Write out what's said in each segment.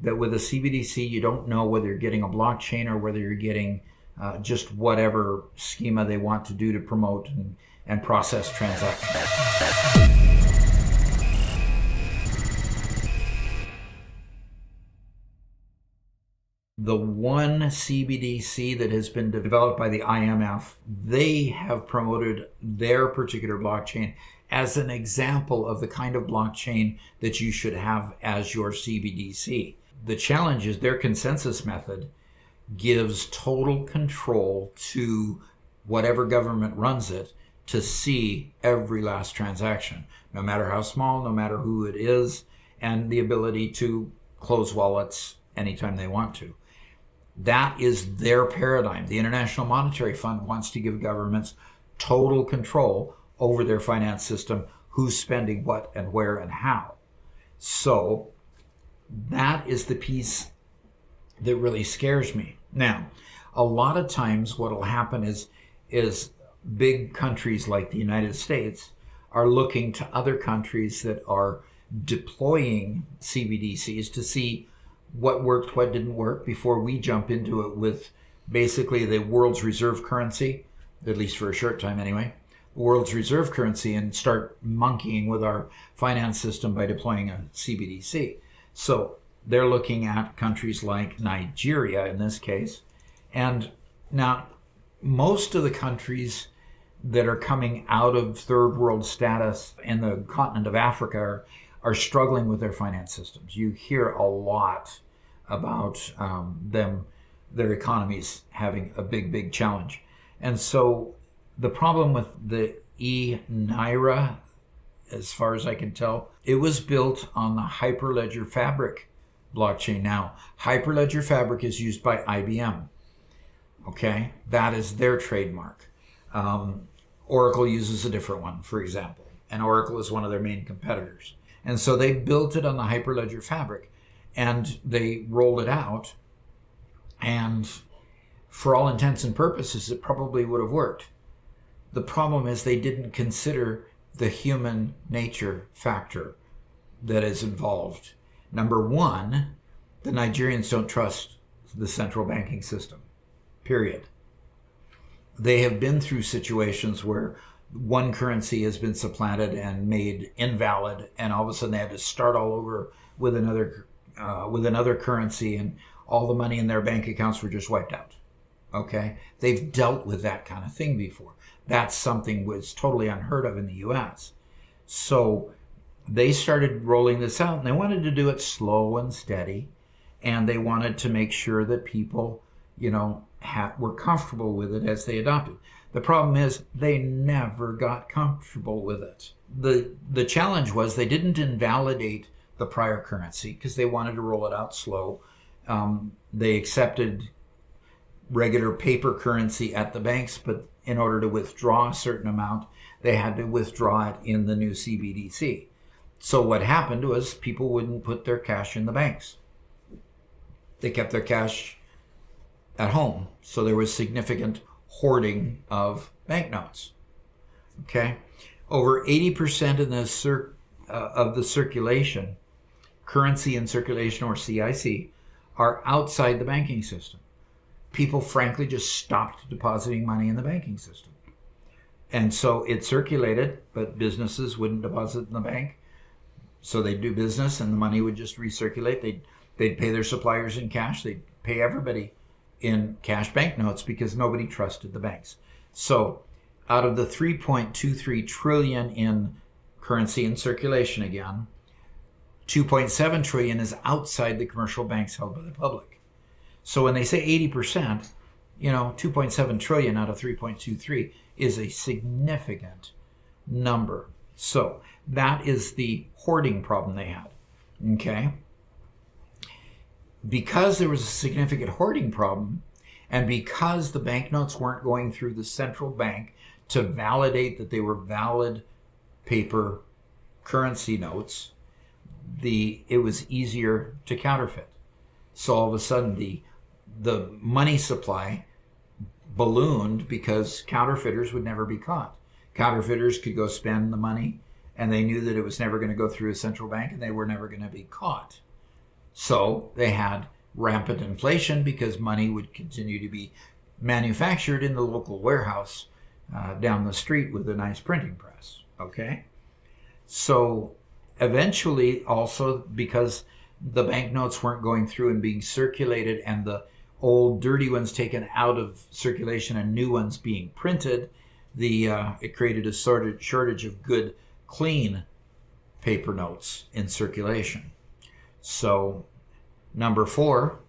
that with a CBDC, you don't know whether you're getting a blockchain or whether you're getting just whatever schema they want to do to promote and process transactions. The one CBDC that has been developed by the IMF, they have promoted their particular blockchain as an example of the kind of blockchain that you should have as your CBDC. The challenge is their consensus method gives total control to whatever government runs it to see every last transaction, no matter how small, no matter who it is, and the ability to close wallets anytime they want to. That is their paradigm. The International Monetary Fund wants to give governments total control over their finance system, who's spending what and where and how. So that is the piece that really scares me. Now, a lot of times what will happen is big countries like the United States are looking to other countries that are deploying CBDCs to see what worked, what didn't work, before we jump into it with basically the world's reserve currency, at least for a short time anyway, the world's reserve currency, and start monkeying with our finance system by deploying a CBDC. So they're looking at countries like Nigeria in this case. And now most of the countries that are coming out of third world status in the continent of Africa are struggling with their finance systems. You hear a lot about their economies having a big challenge. And so the problem with the e-Naira, as far as I can tell, it was built on the Hyperledger Fabric blockchain. Now, Hyperledger Fabric is used by IBM. Okay, that is their trademark. Oracle uses a different one, for example, and Oracle is one of their main competitors. And so they built it on the Hyperledger Fabric, and they rolled it out, and for all intents and purposes, it probably would have worked. The problem is they didn't consider the human nature factor that is involved. Number one, the Nigerians don't trust the central banking system, period. They have been through situations where one currency has been supplanted and made invalid, and all of a sudden they had to start all over with another currency, and all the money in their bank accounts were just wiped out. Okay, they've dealt with that kind of thing before. That's something was totally unheard of in the U.S. So they started rolling this out, and they wanted to do it slow and steady, and they wanted to make sure that people, were comfortable with it as they adopted. The problem is they never got comfortable with it. The challenge was they didn't invalidate the prior currency because they wanted to roll it out slow. They accepted regular paper currency at the banks, but in order to withdraw a certain amount, they had to withdraw it in the new CBDC. So what happened was people wouldn't put their cash in the banks. They kept their cash at home. So there was significant hoarding of banknotes. Okay, over 80% of the circulation, currency in circulation, or CIC, are outside the banking system. People frankly just stopped depositing money in the banking system. And so it circulated, but businesses wouldn't deposit in the bank. So they'd do business and the money would just recirculate. They'd pay their suppliers in cash. They'd pay everybody in cash banknotes because nobody trusted the banks. So out of the 3.23 trillion in currency in circulation again, 2.7 trillion is outside the commercial banks held by the public. So when they say 80%, 2.7 trillion out of 3.23 is a significant number. So that is the hoarding problem they had. Okay. Because there was a significant hoarding problem, and because the banknotes weren't going through the central bank to validate that they were valid paper currency notes, it was easier to counterfeit. So all of a sudden the money supply ballooned because counterfeiters would never be caught. Counterfeiters could go spend the money, and they knew that it was never going to go through a central bank, and they were never going to be caught. So they had rampant inflation because money would continue to be manufactured in the local warehouse down the street with a nice printing press. Okay? So eventually, also because the banknotes weren't going through and being circulated and the old dirty ones taken out of circulation and new ones being printed, it created a shortage of good, clean paper notes in circulation. So number 4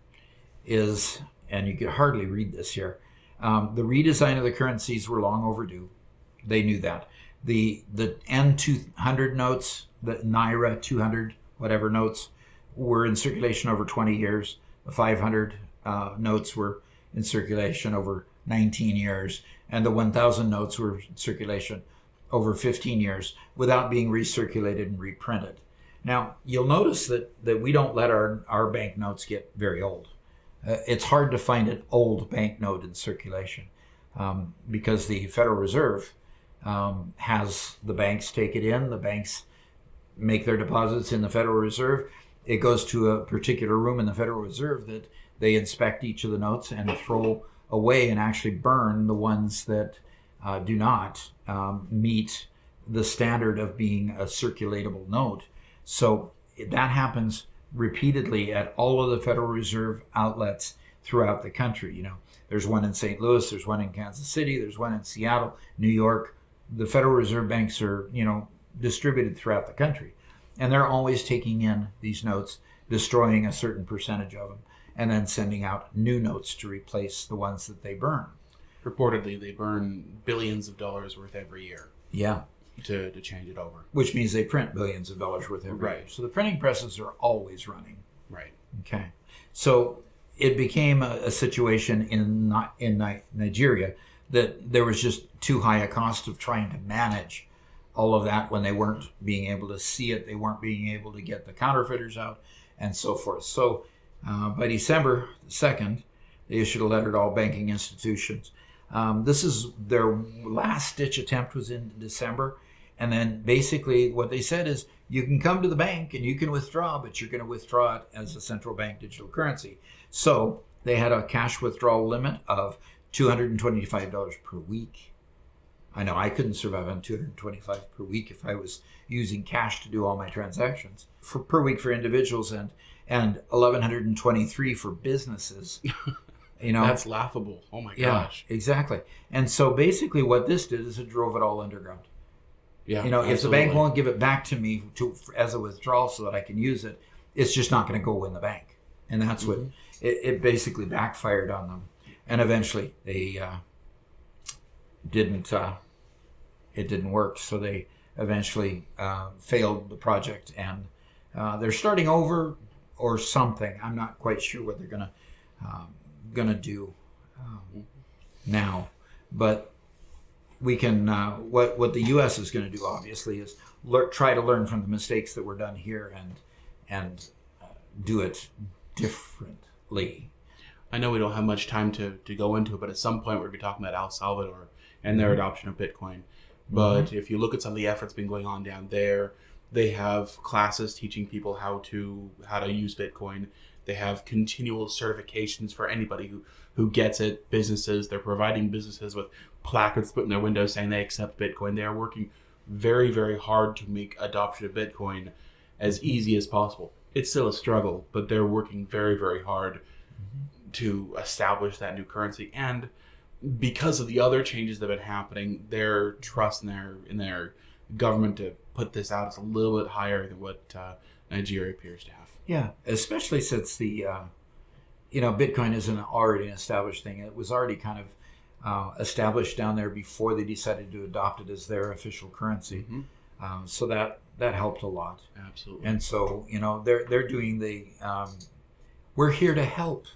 is, and you could hardly read this here, the redesign of the currencies were long overdue. They knew that. The N200 notes, the Naira 200 whatever notes, were in circulation over 20 years. The 500 notes were in circulation over 19 years, and the 1,000 notes were in circulation over 15 years without being recirculated and reprinted. Now, you'll notice that we don't let our banknotes get very old. It's hard to find an old banknote in circulation because the Federal Reserve has the banks take it in. The banks make their deposits in the Federal Reserve. It goes to a particular room in the Federal Reserve that they inspect each of the notes and throw away and actually burn the ones that do not meet the standard of being a circulatable note. So that happens repeatedly at all of the Federal Reserve outlets throughout the country. You know, there's one in St. Louis, there's one in Kansas City, there's one in Seattle, New York. The Federal Reserve banks are, distributed throughout the country. And they're always taking in these notes, destroying a certain percentage of them, and then sending out new notes to replace the ones that they burn. Reportedly, they burn billions of dollars worth every year. Yeah. To change it over. Which means they print billions of dollars worth every year. So the printing presses are always running. Right. Okay. So it became a situation in Nigeria that there was just too high a cost of trying to manage all of that when they weren't being able to see it. They weren't being able to get the counterfeiters out and so forth. So by December 2nd, they issued a letter to all banking institutions. This is their last ditch attempt was in December. And then basically what they said is you can come to the bank and you can withdraw, but you're going to withdraw it as a central bank digital currency. So they had a cash withdrawal limit of $225 per week. I know I couldn't survive on $225 per week if I was using cash to do all my transactions per week for individuals and $1,123 for businesses. That's laughable. Oh my gosh. Yeah, exactly. And so basically what this did is it drove it all underground. Yeah, if the bank won't give it back to me as a withdrawal so that I can use it, it's just not going to go in the bank. And that's what it basically backfired on them. And eventually they didn't work. So they eventually failed the project and they're starting over or something. I'm not quite sure what they're gonna do now, but we can what the U.S. is going to do obviously is try to learn from the mistakes that were done here and do it differently. I know we don't have much time to go into it, but at some point we're going to be talking about El Salvador and their adoption of Bitcoin. But if you look at some of the efforts been going on down there, they have classes teaching people how to use Bitcoin. They have continual certifications for anybody who gets it. Businesses, they're providing businesses with placards put in their windows saying they accept Bitcoin. They are working very, very hard to make adoption of Bitcoin as easy as possible. It's still a struggle, but they're working very, very hard to establish that new currency. And because of the other changes that have been happening, their trust in their government to put this out is a little bit higher than what Nigeria appears to have. Yeah, especially since the Bitcoin isn't already an established thing. It was already kind of established down there before they decided to adopt it as their official currency. So that helped a lot. Absolutely. And so they're doing the we're here to help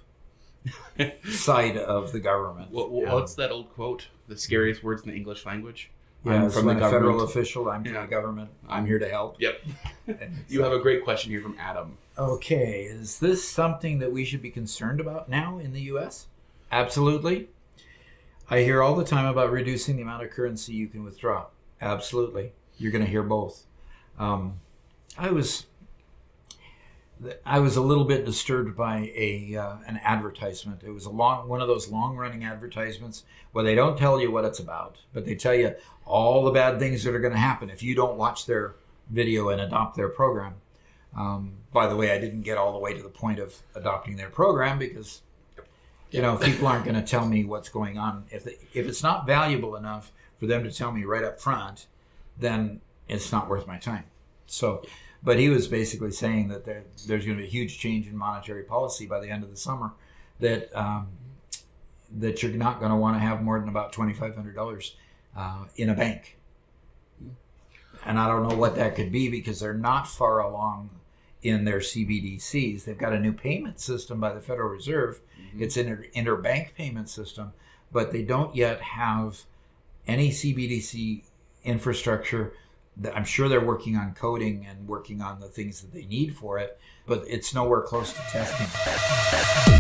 side of the government. What's that old quote? The scariest words in the English language. Yeah, from the federal official. I'm from the government. I'm here to help. Yep. You have a great question here from Adam. Okay, is this something that we should be concerned about now in the U.S.? Absolutely. I hear all the time about reducing the amount of currency you can withdraw. Absolutely. You're going to hear both. I was a little bit disturbed by an advertisement. It was one of those long running advertisements where they don't tell you what it's about, but they tell you all the bad things that are going to happen if you don't watch their video and adopt their program. By the way, I didn't get all the way to the point of adopting their program because, people aren't going to tell me what's going on. If it's not valuable enough for them to tell me right up front, then it's not worth my time. So, but he was basically saying that there's going to be a huge change in monetary policy by the end of the summer, that you're not going to want to have more than about $2,500 in a bank. And I don't know what that could be because they're not far along in their CBDCs. They've got a new payment system by the Federal Reserve. Mm-hmm. It's an interbank payment system, but they don't yet have any CBDC infrastructure. I'm sure they're working on coding and working on the things that they need for it, but it's nowhere close to testing.